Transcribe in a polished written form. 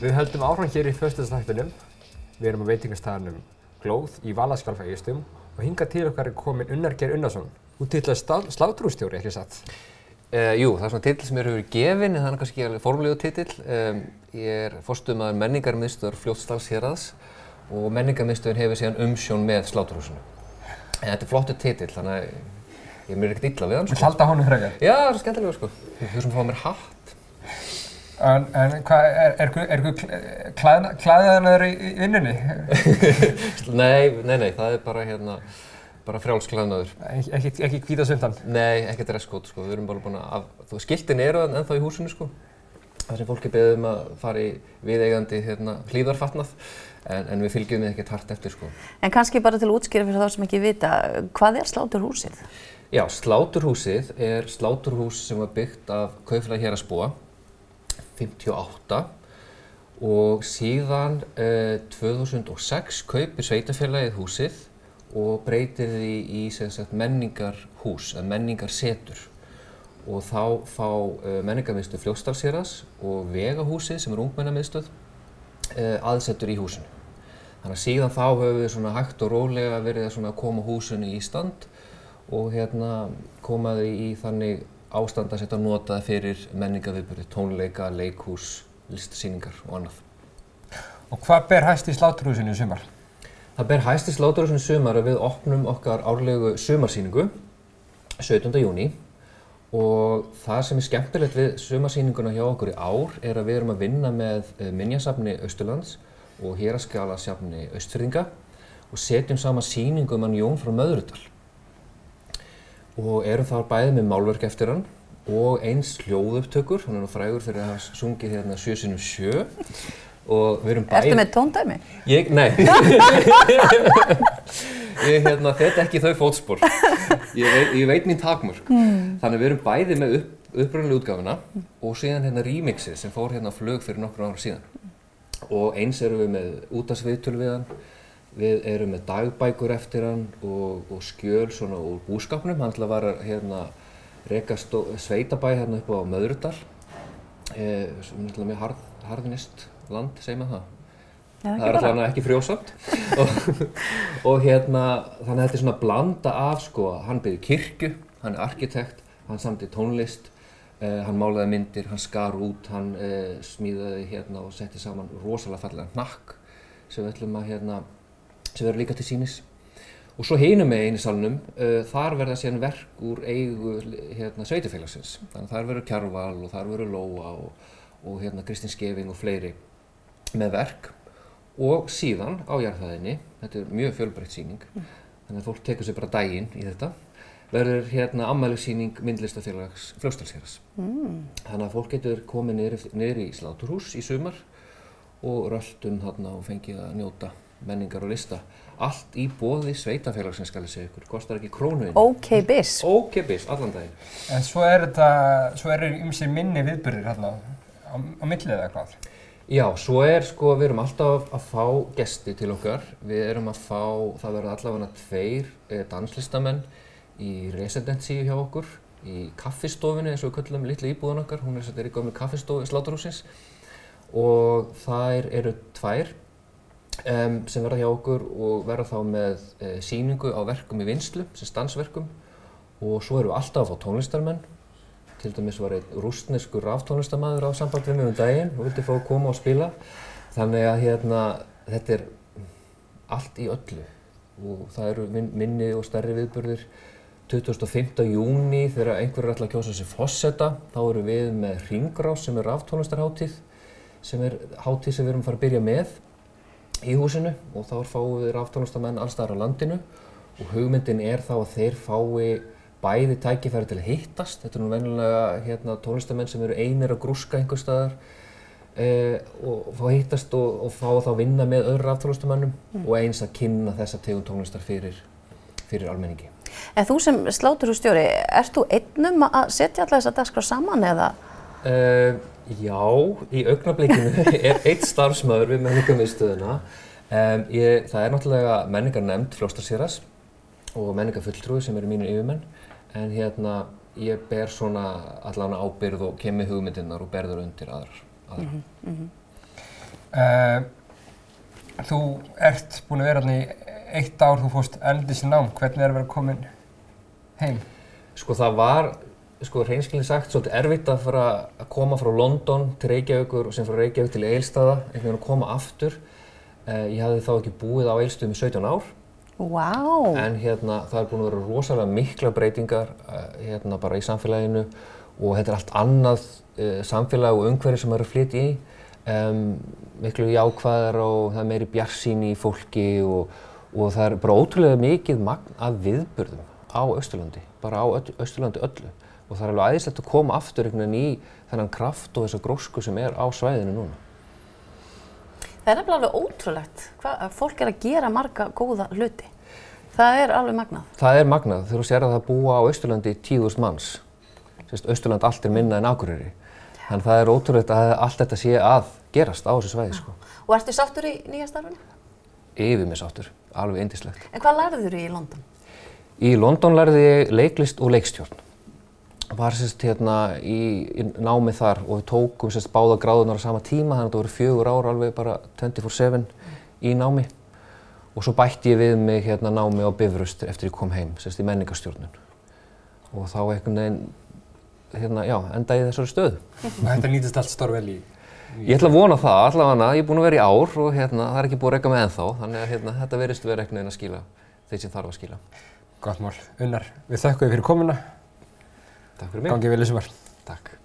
Við höldum áfram hér í föstudagsþættinum. Við erum á veitingastaðnum Glóð í Valaskjálf á Egilsstöðum og hingað til okkar er kominn Unnar Geir Unnarsson. Þú titlaðist sláturhússtjóri, ekki satt? Jú, það er svona titill sem mér hefur verið gefinn, en það er kannski alveg formlegur titill. Ég er forstöðumaður menningarmiðstöðvar Fljótsdalshéraðs og menningarmiðstöðin hefur síðan umsjón með sláturhúsinu. En þetta er flottur titill, þannig að ég mér ekkert illa við hann, sko. Vill halda honum frekar? Já, það er skemmtilega, sko. Ég þurfum að fá mér hatt. En hvað, er klæðnaður í vinnunni? Nei, það er bara frjáls klæðnaður. Ekki hvítasundan? Nei, ekki dresskód, sko. Við erum bara búin að, skiltin eru ennþá í húsinu, sko. Það sem fólk er beðið að fara í viðeigandi hlífðarfatnað, en við fylgjum við ekkert hart eftir, sko. En kannski bara til að útskýra fyrir þá sem ekki vita, hvað er sláturhúsið? Já, sláturhúsið er sláturhús sem var byggt af Kaupfélagi Héraðsbúa 58 og síðan 2006 kaupir sveitarfélagið húsið og breytir því í menningarhús, eða menningarsetur. Og þá fá menningarmiðstöð Fljótsdalshéraðs og Vegahúsið, sem er ungmennamiðstöð, aðsetur í húsinu. Þannig að síðan þá höfum við svona hægt og rólega verið að koma húsinu í stand og koma því í þannig ástand að setja notaði fyrir menningarviðburði, tónleika, leikhús, listasýningar og annað. Og hvað ber hæst í sláturhúsinu í sumar? Það ber hæst í sláturhúsinu í sumar að við opnum okkar árlegu sumarsýningu 17. júní. Og það sem er skemmtilegt við sumarsýninguna hjá okkur í ár er að við erum að vinna með Minjasafni Austurlands og Héraðsskjalasafni Austfirðinga og setjum saman sýningu um hann Jón frá Möðrudal. Og erum þar bæði með málverk eftir hann og eins hljóðupptökur, hann er nú frægur fyrir að hafa sungið hérna 7x7 og við erum bæði... Ertu með tóndæmi? Nei. Ég þetta ekki þau fótspor. Ég veit mín takmörk. Þannig að við erum bæði með upprunalegu útgáfuna og síðan remixið sem fór flug fyrir nokkur ára síðan. Og eins erum við með útvarpsviðtöl við hann, við erum með dagbækur eftir hann og skjöl svona úr búskapnum. Hann var að reka sveitabæ upp á Möðrudal, sem er mjög harðnist land, segir maður það. Það er alltaf ekki frjósamt og þannig að þetta er svona blanda af, hann byggði kirkju, hann er arkitekt, hann samdi tónlist, hann málaði myndir, hann skar út, hann smíðaði og setti saman rosalega fallegan hnakk sem við ætlum að sem verður líka til sýnis. Og svo hinum megin í salnum, þar verða síðan verk úr eigu sveitarfélagsins. Þannig að þar verður Kjarval og þar verður Lóa og Kristín Skeving og fleiri með verk. Og síðan á jarðhæðinni, þetta er mjög fjölbreytt sýning, þannig að fólk tekur sér bara daginn í þetta, verður afmælissýning Myndlistafélags Fljótsdalshéraðs. Þannig að fólk getur komið niður í sláturhús í sumar og röltum og fengið að njóta menningar og lista. Allt í boði sveitarfélagsins, skal ég segja ykkur, kostar ekki krónu inn. Ókeypis? Ókeypis, allan daginn. En svo eru ýmsir minni viðburðir á milli eða hvað? Já, svo við erum alltaf að fá gesti til okkar. Við erum að fá, það verða allavega 2 danslistamenn í residensíu hjá okkur, í kaffistofunni eins og við köllum litlu íbúðan okkar. Hún er í gömlu kaffistofu sláturhússins og þær eru 2 sem verða hjá okkur og verða þá með sýningu á verkum í vinnslu, sem dansverkum. Og svo erum við alltaf að fá tónlistarmenn. Til dæmis var einn rússneskur raftónlistarmaður á samband við mig daginn og vildi fá að koma og spila. Þannig að þetta er allt í öllu. Og það eru minni og stærri viðburðir. 25. júní þegar einhverjir ætla að kjósa sér forseta, þá erum við með Hringrás sem er raftónlistarhátíð, sem er hátíð sem við erum að fara að byrja með í húsinu og þá fáum við raftónlistarmenn alls staðar á landinu og hugmyndin er þá að þeir fái bæði tækifæri til að hittast. Þetta er nú venjulega tónlistamenn sem eru einir að grúska einhvers staðar og fá að hittast og fá þá að vinna með öðrum raftónlistamönnum og eins að kynna þessa tegund tónlistar fyrir almenningi. En þú sem sláturhússtjóri, ert þú einn að setja alla þessa dagskrá saman eða? Já, í augnablikinu er einn starfsmaður við menningarmiðstöðina. Það er náttúrulega menningarnefnd Fljótsdalshéraðs og menningarfulltrúi sem eru mínir yfirmenn. En ég ber svona allan ábyrgð og kem með hugmyndirnar og berður undir aðrar. Þú ert búin að vera þarna í 1 ár, þú fórst erlendis í nám. Hvernig er að vera komin heim? Sko það var, hreinskilin sagt, svolítið erfitt að fara að koma frá London til Reykjavíkur og sem frá Reykjavík til Egilsstaða, einhvern veginn að koma aftur. Ég hafði þá ekki búið á Egilsstöðum í 17 ár. Vá! En það er búin að vera rosalega miklar breytingar bara í samfélaginu og þetta er allt annað samfélag og umhverfi sem maður er að flytja í. Miklu jákvæðar og það er meiri bjartsýni í fólki og það er bara ótrúlega mikið magn af viðburðum á Austurlandi, bara á Austurlandi öllu. Og það er alveg æðislegt að koma aftur einhvern veginn í þennan kraft og þessa grósku sem er á svæðinu núna. Það er nefnilega alveg ótrúlegt hvað fólk er að gera marga góða hluti. Það er alveg magnað. Það er magnað þegar þú sér að það búa á Austurlandi 10.000 manns. Austurland allt er minna en Akureyri. Þannig það er ótrúlegt að allt þetta sé að gerast á þessu svæði. Sko. Og ertu sáttur í nýja starfinu? Yfir mig sáttur, alveg yndislegt. En hvað lærðir þú í London? Í London lærði ég leiklist og leikstjórn. Var í námi þar og við tókum báða gráðurnar á sama tíma, þannig að það voru 4 ár alveg bara 24/7 í námi. Og svo bætti ég við mig námi á Bifröst eftir ég kom heim, í menningarstjórnun. Og þá einhvern veginn enda í þessari stöðu. Og þetta nýtist allt stórvel í? Ég ætla að vona það, allavega. Ég er búinn að vera í ár og það er ekki búið að reka mig ennþá. Þannig að þetta virðist vera einhvern veginn að skila þeir sem þarf að skila. Gott mál. Unnar, við þökkum þér fyrir komuna. Takk fyrir mig. Gangi vel í sumar. Takk.